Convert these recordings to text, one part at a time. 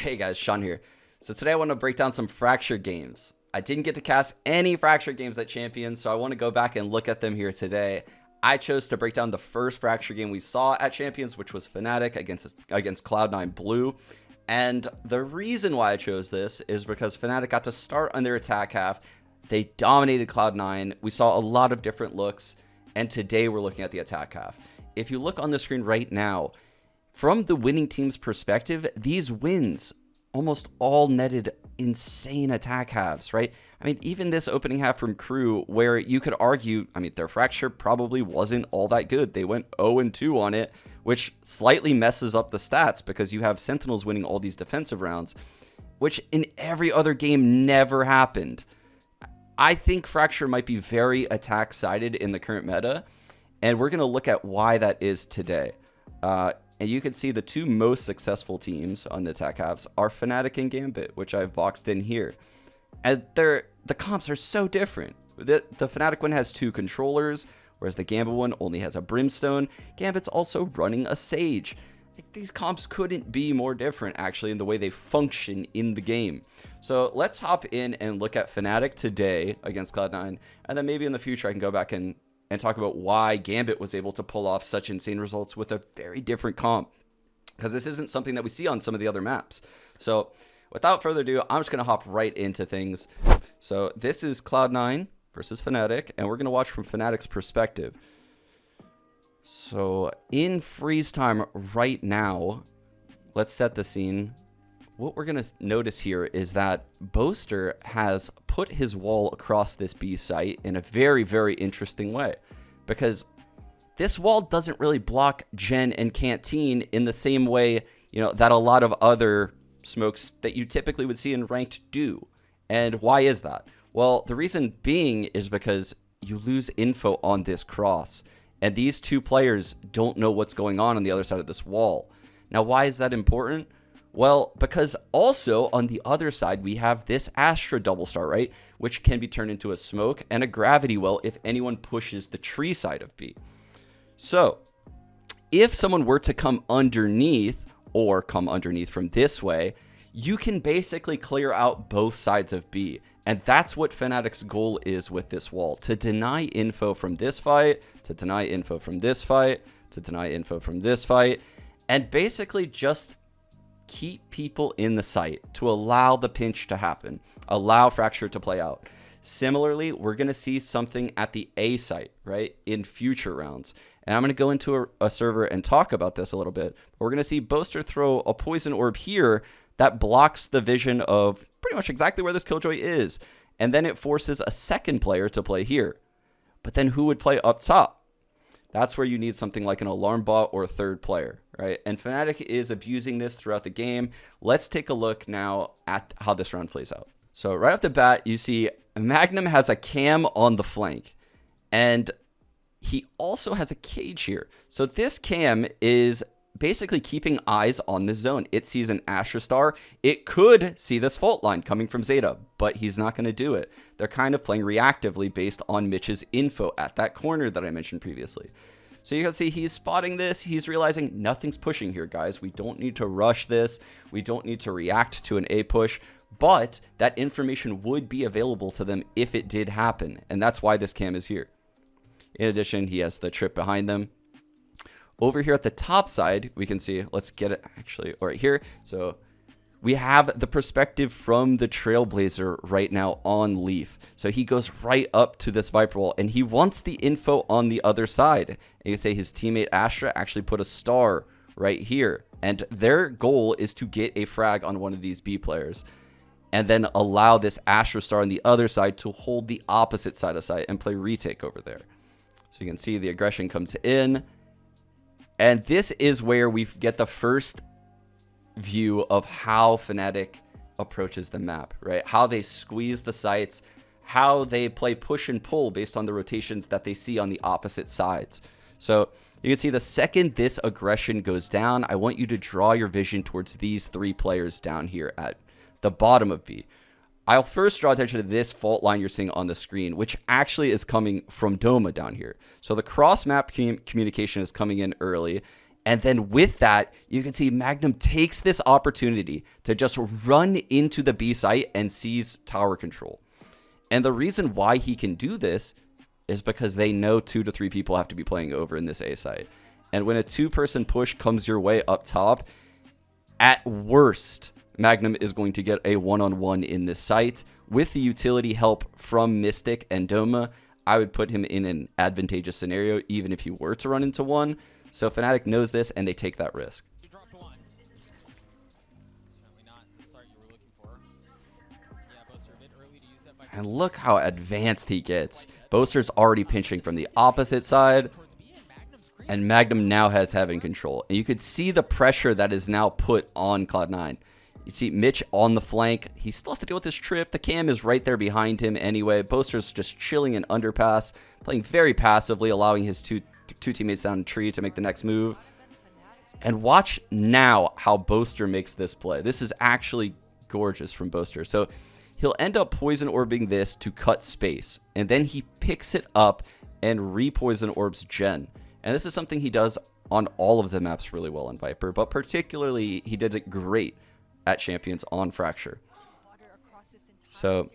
Hey guys, Sean here. So today I want to break down some Fracture games. I didn't get to cast any Fracture games at Champions, so I want to go back and look at them here today. I chose to break down the first Fracture game we saw at Champions, which was Fnatic against Cloud9 Blue. And the reason why I chose this is because Fnatic got to start on their attack half. They dominated Cloud9. We saw a lot of different looks, and today we're looking at the attack half. If you look on the screen right now, from the winning team's perspective, these wins almost all netted insane attack halves, right? I mean, even this opening half from Crew, where you could argue, I mean, their Fracture probably wasn't all that good. They went 0-2 on it, which slightly messes up the stats because you have Sentinels winning all these defensive rounds, which in every other game never happened. I think Fracture might be very attack-sided in the current meta, and we're going to look at why that is today. And you can see the two most successful teams on the attack halves are Fnatic and Gambit, which I've boxed in here. And the comps are so different. The Fnatic one has 2 controllers, whereas the Gambit one only has a Brimstone. Gambit's also running a Sage. These comps couldn't be more different, actually, in the way they function in the game. So let's hop in and look at Fnatic today against Cloud9, and then maybe in the future I can go back and talk about why Gambit was able to pull off such insane results with a very different comp, because this isn't something that we see on some of the other maps. So without further ado, I'm just going to hop right into things. So this is Cloud9 versus Fnatic, and we're going to watch from Fnatic's perspective. So in freeze time right now, let's set the scene. What we're going to notice here is that Boaster has put his wall across this B site in a very, very interesting way, because this wall doesn't really block Gen and Canteen in the same way, that a lot of other smokes that you typically would see in ranked do. And why is that? Well, the reason being is because you lose info on this cross, and these two players don't know what's going on the other side of this wall. Now, why is that important? Well, because also on the other side, we have this Astra double star, right? Which can be turned into a smoke and a gravity well if anyone pushes the tree side of B. So if someone were to come underneath or come underneath from this way, you can basically clear out both sides of B. And that's what Fnatic's goal is with this wall, to deny info from this fight, to deny info from this fight, to deny info from this fight, and basically just keep people in the site to allow the pinch to happen, allow Fracture to play out. Similarly, we're going to see something at the A site, right, in future rounds. And I'm going to go into a server and talk about this a little bit. But we're going to see Boaster throw a poison orb here that blocks the vision of pretty much exactly where this Killjoy is. And then it forces a second player to play here. But then who would play up top? That's where you need something like an alarm bot or a third player, right? And Fnatic is abusing this throughout the game. Let's take a look now at how this round plays out. So right off the bat, you see Magnum has a cam on the flank, and he also has a cage here. So this cam is basically keeping eyes on the zone. It sees an Astra star. It could see this fault line coming from Zeta, but he's not going to do it. They're kind of playing reactively based on Mitch's info at that corner that I mentioned previously. So you can see he's spotting this. He's realizing nothing's pushing here, guys. We don't need to rush this. We don't need to react to an A push, but that information would be available to them if it did happen. And that's why this cam is here. In addition, he has the trip behind them. Over here at the top side, we can see, let's get it actually right here. So we have the perspective from the Trailblazer right now on Leaf. So he goes right up to this Viper wall, and he wants the info on the other side. And you say his teammate Astra actually put a star right here. And their goal is to get a frag on one of these B players, and then allow this Astra star on the other side to hold the opposite side of site and play retake over there. So you can see the aggression comes in. And this is where we get the first view of how Fnatic approaches the map, right? How they squeeze the sites, how they play push and pull based on the rotations that they see on the opposite sides. So you can see the second this aggression goes down, I want you to draw your vision towards these 3 players down here at the bottom of B. I'll first draw attention to this fault line you're seeing on the screen, which actually is coming from Doma down here. So the cross-map communication is coming in early, And then with that, you can see Magnum takes this opportunity to just run into the B site and seize tower control. And the reason why he can do this is because they know 2 to 3 people have to be playing over in this A site. And when a 2-person push comes your way up top, at worst, Magnum is going to get a one-on-one in this site. With the utility help from Mystic and Doma, I would put him in an advantageous scenario, even if he were to run into one. So Fnatic knows this, and they take that risk. And look how advanced he gets. Boaster's already pinching from the opposite side, and Magnum now has Heaven control. And you could see the pressure that is now put on Cloud9. You see Mitch on the flank. He still has to deal with this trip. The cam is right there behind him anyway. Boaster's just chilling in underpass, playing very passively, allowing his two teammates down a tree to make the next move. And watch now how Boaster makes this play. This is actually gorgeous from Boaster. So he'll end up poison orbing this to cut space, and then he picks it up and re-poison orbs Gen. And this is something he does on all of the maps really well in Viper, but particularly he did it great at Champions on Fracture. So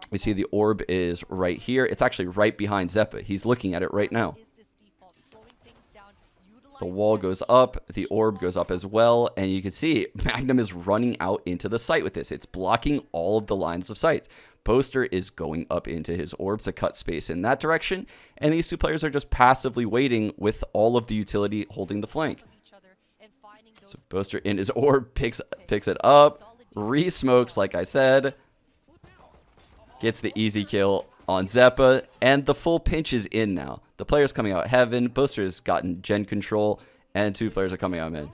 we see the orb is right here. It's actually right behind Zeppa. He's looking at it right now. The wall goes up, the orb goes up as well, and you can see Magnum is running out into the site with this. It's blocking all of the lines of sight. Boaster is going up into his orb to cut space in that direction, and these two players are just passively waiting with all of the utility holding the flank. So Boaster in his orb picks it up, re-smokes like I said, gets the easy kill on Zeppa, and the full pinch is in now. The player's coming out Heaven, Boaster has gotten Gen control, and 2 players are coming out mid.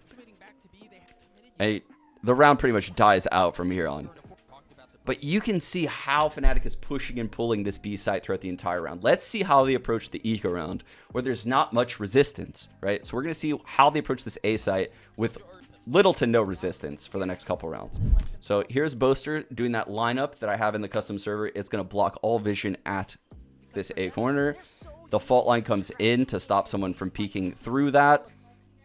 And the round pretty much dies out from here on. But you can see how Fnatic is pushing and pulling this B site throughout the entire round. Let's see how they approach the eco round, where there's not much resistance, right? So we're going to see how they approach this A site with little to no resistance for the next couple rounds. So here's Boaster doing that lineup that I have in the custom server. It's going to block all vision at this A corner. The fault line comes in to stop someone from peeking through that.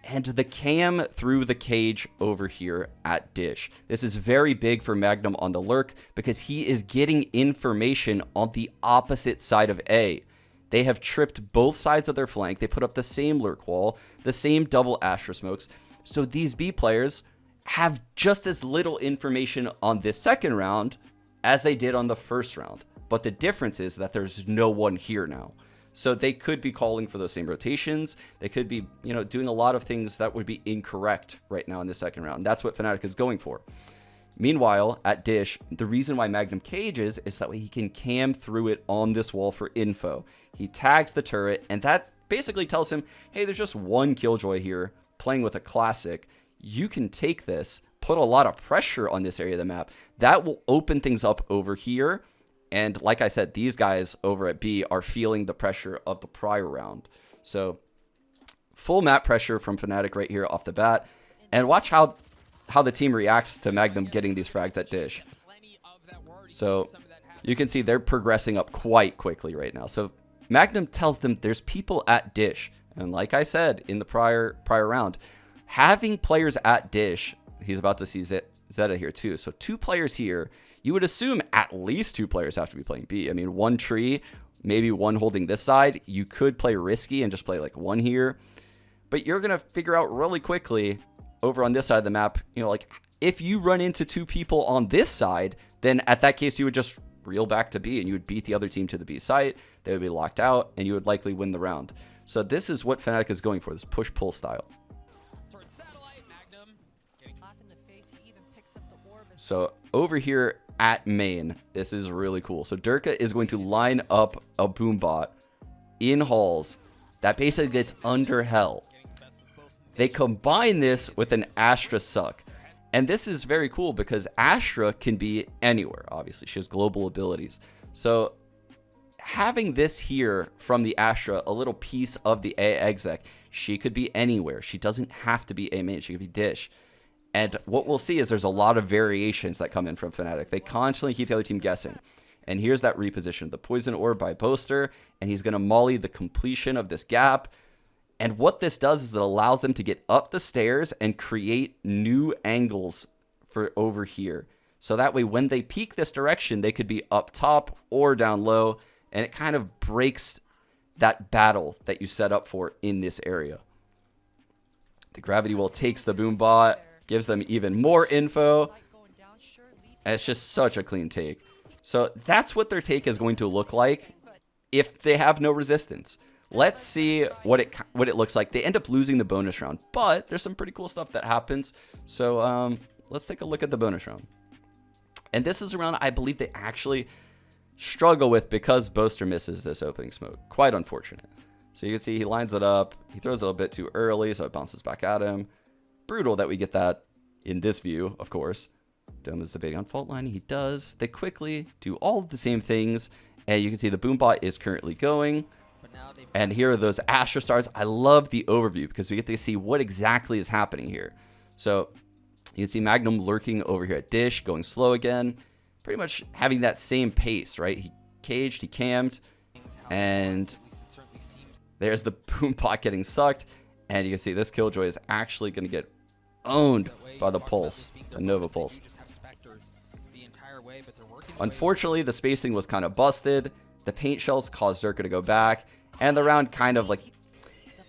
And the cam through the cage over here at Dish. This is very big for Magnum on the lurk because he is getting information on the opposite side of A. They have tripped both sides of their flank. They put up the same lurk wall, the same double Astra smokes. So these B players have just as little information on this second round as they did on the first round. But the difference is that there's no one here now. So they could be calling for those same rotations. They could be, doing a lot of things that would be incorrect right now in the second round. That's what Fnatic is going for. Meanwhile, at Dish, the reason why Magnum cages is that way he can cam through it on this wall for info. He tags the turret, and that basically tells him, hey, there's just one Killjoy here playing with a classic. You can take this, put a lot of pressure on this area of the map. That will open things up over here. And like I said, these guys over at B are feeling the pressure of the prior round. So full map pressure from Fnatic right here off the bat. And watch how the team reacts to Magnum getting these frags at Dish. So you can see they're progressing up quite quickly right now. So Magnum tells them there's people at Dish. And like I said in the prior round, having players at Dish, he's about to see Zeta here too. So 2 players here. You would assume at least 2 players have to be playing B. I mean, 1 tree, maybe 1 holding this side. You could play risky and just play like 1 here. But you're going to figure out really quickly over on this side of the map, like if you run into 2 people on this side, then at that case, you would just reel back to B and you would beat the other team to the B site. They would be locked out and you would likely win the round. So this is what Fnatic is going for, this push-pull style. So over here at main, this is really cool. So Durka is going to line up a Boombot in halls that basically gets under hell. They combine this with an Astra suck. And this is very cool because Astra can be anywhere, obviously. She has global abilities. So having this here from the Astra, a little piece of the A exec, she could be anywhere. She doesn't have to be A main. She could be Dish. And what we'll see is there's a lot of variations that come in from Fnatic. They constantly keep the other team guessing. And here's that reposition. The Poison Orb by Boaster. And he's going to molly the completion of this gap. And what this does is it allows them to get up the stairs and create new angles for over here. So that way, when they peek this direction, they could be up top or down low, and it kind of breaks that battle that you set up for in this area. The gravity well takes the boom bot, gives them even more info, and it's just such a clean take. So that's what their take is going to look like if they have no resistance. Let's see what it looks like. They end up losing the bonus round, but there's some pretty cool stuff that happens. So let's take a look at the bonus round. And this is a round I believe they actually struggle with because Boaster misses this opening smoke. Quite unfortunate. So you can see he lines it up. He throws it a bit too early, so it bounces back at him. Brutal that we get that in this view, of course. Dome is debating on fault line. He does. They quickly do all of the same things. And you can see the boom bot is currently going. And here are those Astra Stars. I love the overview because we get to see what exactly is happening here. So you can see Magnum lurking over here at Dish, going slow again. Pretty much having that same pace, right? He caged, he cammed, and there's the boom bot getting sucked. And you can see this Killjoy is actually going to get owned by the Pulse, the Nova Pulse. Unfortunately, the spacing was kind of busted. The paint shells caused Durka to go back, and the round kind of like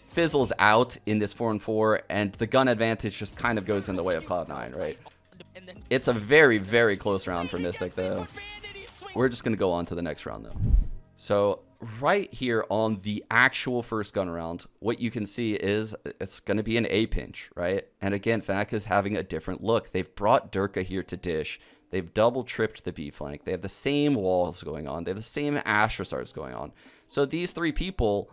fizzles out in this 4-on-4, and the gun advantage just kind of goes in the way of Cloud9, right? It's a very, very close round for Mystic, though. We're just going to go on to the next round, though. So right here on the actual first gun round, what you can see is it's going to be an A pinch, right? And again, Fnatic is having a different look. They've brought Durka here to Dish. They've double tripped the B flank. They have the same walls going on. They have the same Astra Stars going on. So these three people,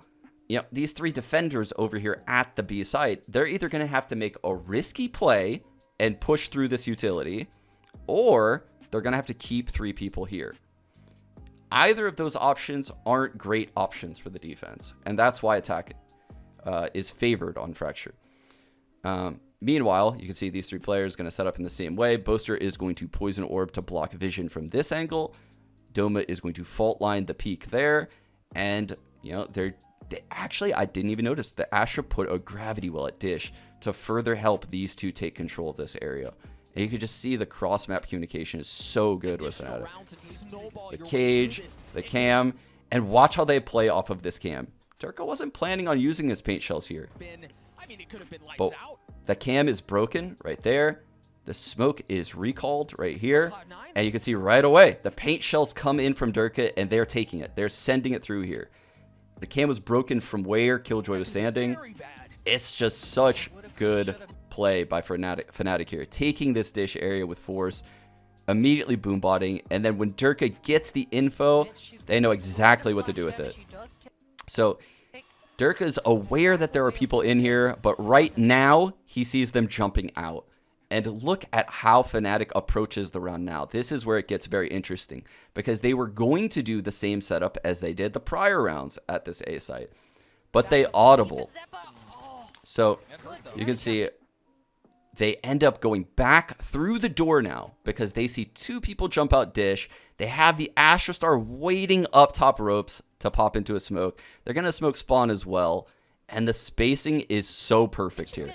you know, these three defenders over here at the B site, they're either going to have to make a risky play and push through this utility, or they're going to have to keep three people here. Either of those options aren't great options for the defense, and that's why attack is favored on Fracture. Meanwhile, you can see these three players going to set up in the same way. Boaster is going to Poison Orb to block vision from this angle. Doma is going to fault line the peak there. And, you know, they actually, I didn't even notice, the Astra put a gravity well at Dish to further help these two take control of this area. And you can just see the cross-map communication is so good with Fnatic. The cage, the cam, and watch how they play off of this cam. Durka wasn't planning on using his paint shells here. But the cam is broken right there. The smoke is recalled right here. And you can see right away, the paint shells come in from Durka and they're taking it. They're sending it through here. The cam was broken from where Killjoy was standing. It's just such good play by Fnatic here. Taking this Dish area with force, immediately boombotting, and then when Durka gets the info, they know exactly what to do with it. So Durka's aware that there are people in here, but right now he sees them jumping out. And look at how Fnatic approaches the round now. This is where it gets very interesting, because they were going to do the same setup as they did the prior rounds at this A site, but they audible. So you can see they end up going back through the door now because they see two people jump out Dish. They have the Astra Star waiting up top ropes to pop into a smoke. They're going to smoke spawn as well. And the spacing is so perfect here.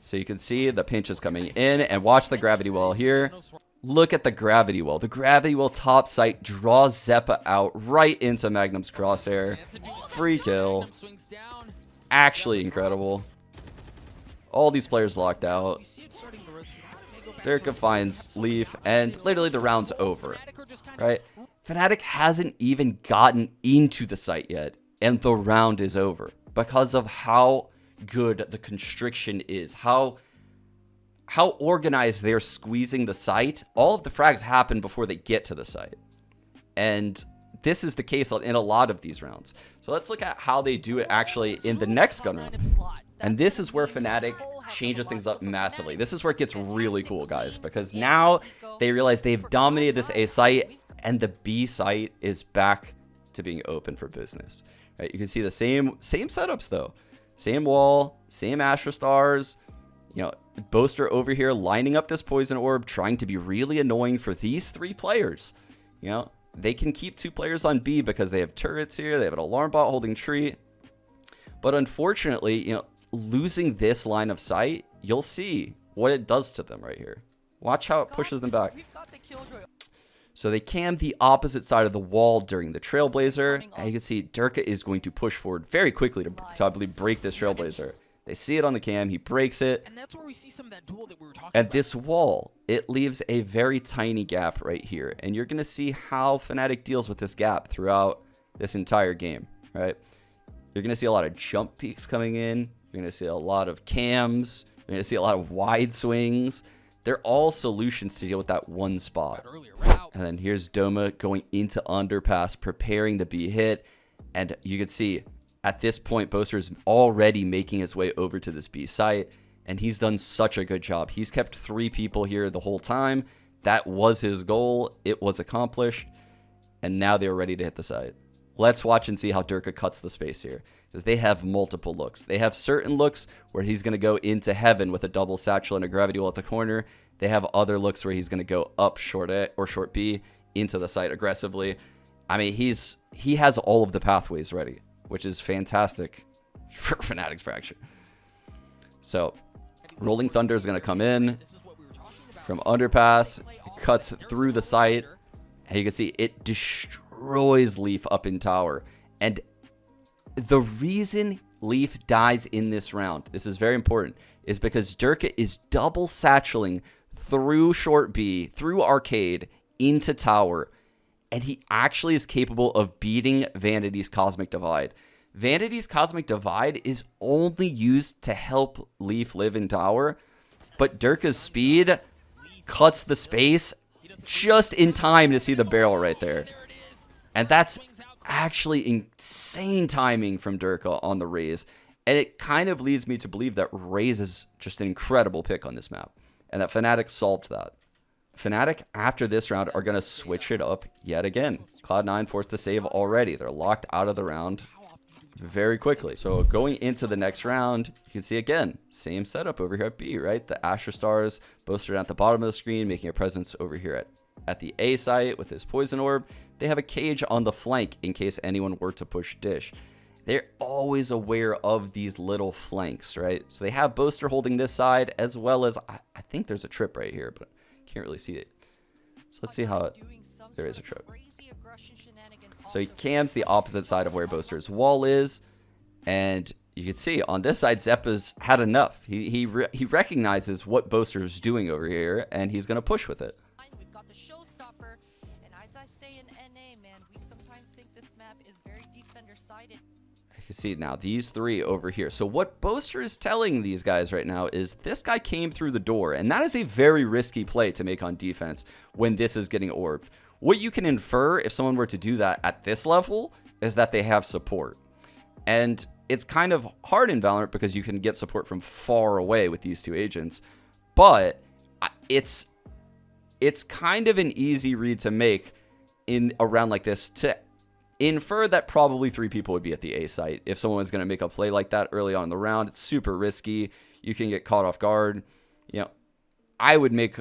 So you can see the pinch is coming in, and watch the gravity well here. Look at the gravity well. The gravity well top site draws Zeppa out right into Magnum's crosshair. Free kill. Actually incredible. All these players locked out. Durka finds Leaf, and literally the round's over, right? Fnatic hasn't even gotten into the site yet, and the round is over because of how good the constriction is, how organized they're squeezing the site. All of the frags happen before they get to the site, and this is the case in a lot of these rounds. So let's look at how they do it actually in the next gun round. And this is where Fnatic changes things up massively. This is where it gets really cool, guys, because now they realize they've dominated this A site, and the B site is back to being open for business. Right? You can see the same setups though. Same wall, same Astra Stars. You know, Boaster over here lining up this Poison Orb, trying to be really annoying for these three players. You know, They can keep 2 players on B because they have turrets here. They have an alarm bot holding tree. But unfortunately, losing this line of sight, you'll see what it does to them right here. Watch how it pushes them back. So they cam the opposite side of the wall during the Trailblazer. And you can see Durka is going to push forward very quickly to I believe break this Trailblazer. They see it on the cam. He breaks it. And that's where we see some of that duel that we were talking At about. this wall, it leaves a very tiny gap right here. And you're going to see how Fnatic deals with this gap throughout this entire game, right? You're going to see a lot of jump peaks coming in. You're going to see a lot of cams. You're going to see a lot of wide swings. They're all solutions to deal with that one spot. And then here's Doma going into underpass, preparing the B hit. And you can see at this point, Boaster is already making his way over to this B site. And he's done such a good job. He's kept 3 people here the whole time. That was his goal. It was accomplished. And now they're ready to hit the site. Let's watch and see how Durka cuts the space here. Because they have multiple looks. They have certain looks where he's going to go into heaven with a double satchel and a gravity wall at the corner. They have other looks where he's going to go up short A or short B into the site aggressively. I mean, he has all of the pathways ready, which is fantastic for Fnatic's Fracture. So, Rolling Thunder is going to come in from underpass. It cuts through the site. And you can see it destroys Leaf up in tower. And the reason Leaf dies in this round, this is very important, is because Durka is double satcheling through short B, through arcade, into tower. And he actually is capable of beating Vanity's Cosmic Divide. Vanity's Cosmic Divide is only used to help Leaf live in tower. But Durka's speed cuts the space just in time to see the barrel right there. And that's actually insane timing from Durka on the Raze. And it kind of leads me to believe that Raze is just an incredible pick on this map. And that Fnatic solved that. Fnatic, after this round, are going to switch it up yet again. Cloud9 forced to save already. They're locked out of the round very quickly. So going into the next round, you can see again, same setup over here at B, right? The Astra Stars boasted at the bottom of the screen, making a presence over here at the A site with his Poison Orb. They have a cage on the flank in case anyone were to push Dish. They're always aware of these little flanks, right? So they have Boaster holding this side as well as, I think there's a trip right here, but I can't really see it. So let's see how there is a trip. So he cams the opposite side of where Boaster's wall is. And you can see on this side, Zeppa's had enough. He recognizes what Boaster's doing over here, and he's going to push with it. We've got the showstopper, and as I say in NA, man, we sometimes think this map is very defender-sided. You can see now these 3 over here. So what Boaster is telling these guys right now is this guy came through the door, and that is a very risky play to make on defense when this is getting orbed. What you can infer if someone were to do that at this level is that they have support. And it's kind of hard in Valorant because you can get support from far away with these 2 agents. But it's kind of an easy read to make in a round like this to infer that probably 3 people would be at the A site. If someone was going to make a play like that early on in the round, it's super risky. You can get caught off guard. I would make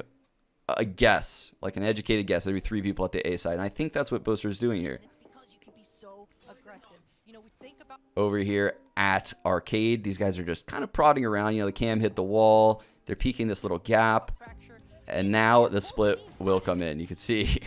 a guess, like an educated guess, there'd be 3 people at the A side, and I think that's what Boaster is doing here. It's because you can be so aggressive. We think about Over here at Arcade, these guys are just kind of prodding around. The cam hit the wall. They're peeking this little gap, and now the split will come in. You can see,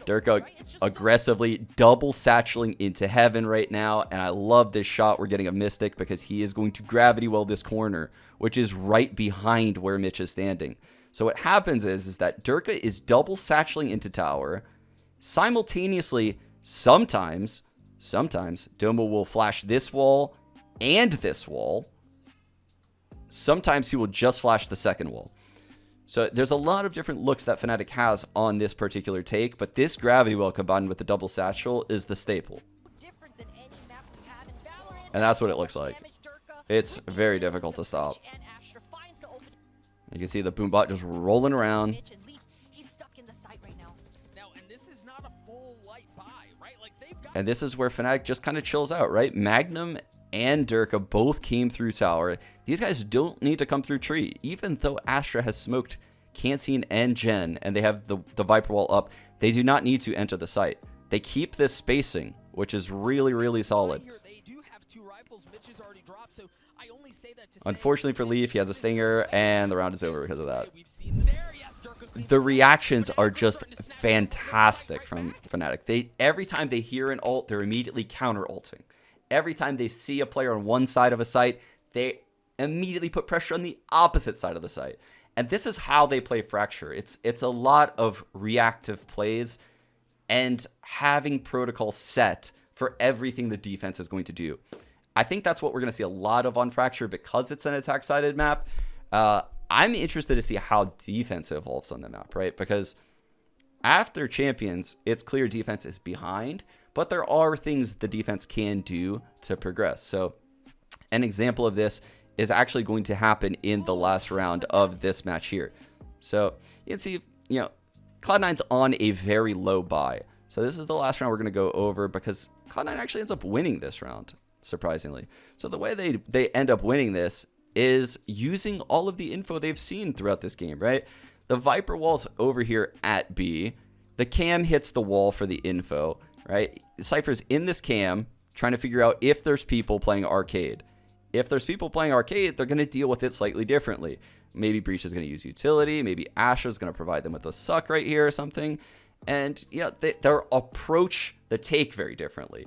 Durka aggressively double satcheling into heaven right now, and I love this shot. We're getting a Mystic because he is going to gravity well this corner, which is right behind where Mitch is standing. So what happens is that Durka is double satcheling into tower. Simultaneously, sometimes Doma will flash this wall and this wall. Sometimes he will just flash the second wall. So there's a lot of different looks that Fnatic has on this particular take, but this gravity well combined with the double satchel is the staple. And that's what it looks like. It's very difficult to stop. You can see the Boombot just rolling around. And this is where Fnatic just kind of chills out, right? Magnum and Durka both came through tower. These guys don't need to come through tree. Even though Astra has smoked Canteen and Gen, and they have the Viper wall up, they do not need to enter the site. They keep this spacing, which is really, really solid. They do have 2 rifles. Mitch has already dropped, so I only say that to Unfortunately for Leaf, he has a stinger, and the round is over because of that. We've seen there, yes, Durka cleans The this up. reactions are Fnatic just starting to snap. fantastic Right from back. Fnatic. Every time they hear an ult, they're immediately counter-ulting. Every time they see a player on one side of a site, they immediately put pressure on the opposite side of the site. And this is how they play Fracture. It's a lot of reactive plays and having protocol set for everything the defense is going to do. I think that's what we're going to see a lot of on Fracture because it's an attack-sided map. I'm interested to see how defense evolves on the map, right? Because after Champions, it's clear defense is behind, but there are things the defense can do to progress. So an example of this is actually going to happen in the last round of this match here. So you can see, Cloud9's on a very low buy. So this is the last round we're going to go over because Cloud9 actually ends up winning this round, surprisingly. So the way they end up winning this is using all of the info they've seen throughout this game, right? The Viper wall's over here at B. The cam hits the wall for the info, right? Cypher's in this cam trying to figure out if there's people playing arcade. If there's people playing arcade, they're going to deal with it slightly differently. Maybe Breach is going to use utility. Maybe Asha is going to provide them with a suck right here or something. And, their approach the take very differently.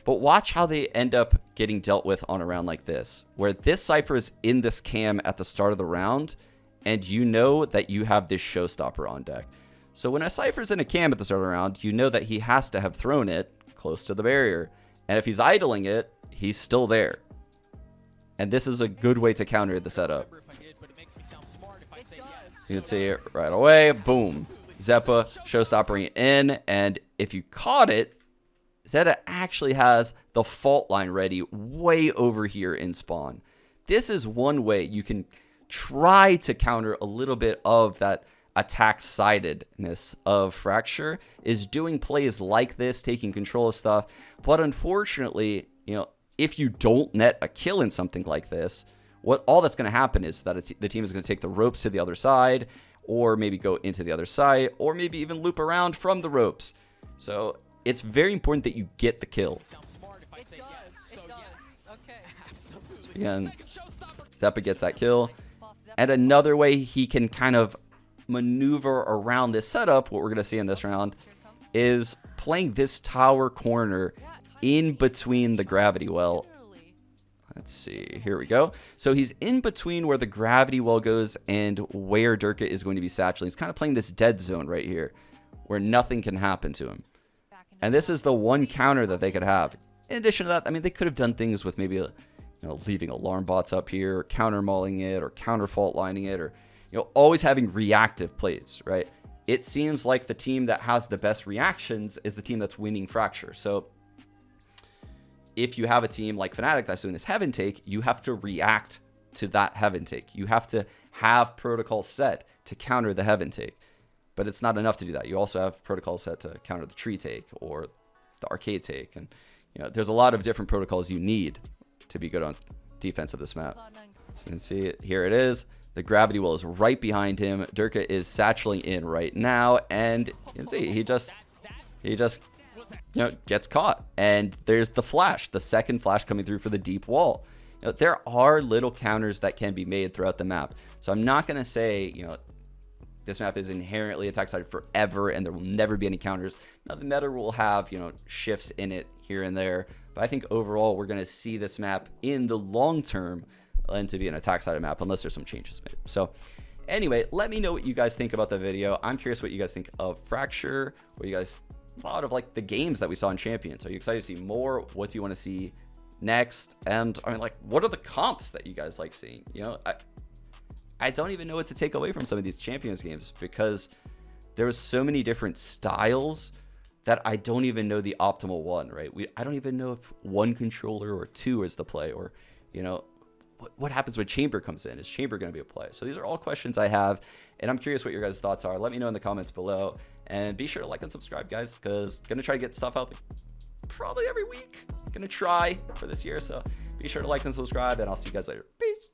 But watch how they end up getting dealt with on a round like this, where this Cypher is in this cam at the start of the round, and you know that you have this showstopper on deck. So when a Cypher's in a cam at the start of the round, you know that he has to have thrown it close to the barrier. And if he's idling it, he's still there. And this is a good way to counter the setup. You can see it right away. Boom. Zeppa showstoppering in. And if you caught it, Zeta actually has the fault line ready way over here in spawn. This is one way you can try to counter a little bit of that attack-sidedness of Fracture, is doing plays like this, taking control of stuff. But unfortunately, if you don't net a kill in something like this, all that's going to happen is that the team is going to take the ropes to the other side, or maybe go into the other side, or maybe even loop around from the ropes. So it's very important that you get the kill. It does. Okay. Again, Zeppa gets that kill. And another way he can kind of maneuver around this setup, what we're going to see in this round, is playing this tower corner in between the gravity well. Let's see, here we go. So he's in between where the gravity well goes and where Durka is going to be satchelating. He's kind of playing this dead zone right here where nothing can happen to him. And this is the one counter that they could have. In addition to that, I mean, they could have done things with maybe leaving alarm bots up here, or counter mauling it, or counter fault lining it, or always having reactive plays, right? It seems like the team that has the best reactions is the team that's winning Fracture. So if you have a team like Fnatic that's doing this heaven take, you have to react to that heaven take. You have to have protocol set to counter the heaven take. But it's not enough to do that. You also have protocol set to counter the tree take or the arcade take. And there's a lot of different protocols you need to be good on defense of this map. So you can see it. Here it is. The gravity well is right behind him. Durka is satcheling in right now. And you can see he just gets caught. And there's the flash, the second flash coming through for the deep wall. There are little counters that can be made throughout the map. So I'm not going to say, this map is inherently attack-sided forever and there will never be any counters. Now, the meta will have, shifts in it here and there. But I think overall, we're going to see this map in the long term and to be an attack-sided map unless there's some changes made. So anyway, let me know what you guys think about the video. I'm curious what you guys think of Fracture, what you guys thought of the games that we saw in Champions. Are you excited to see more? What do you want to see next? And I mean, what are the comps that you guys like seeing? I don't even know what to take away from some of these Champions games because there was so many different styles that I don't even know the optimal one, right? I don't even know if one controller or two is the play, or what happens when Chamber comes in? Is Chamber going to be a play? So these are all questions I have, and I'm curious what your guys' thoughts are. Let me know in the comments below, and be sure to like and subscribe, guys, because I'm gonna try to get stuff out probably every week. Gonna try for this year, so be sure to like and subscribe, and I'll see you guys later. Peace.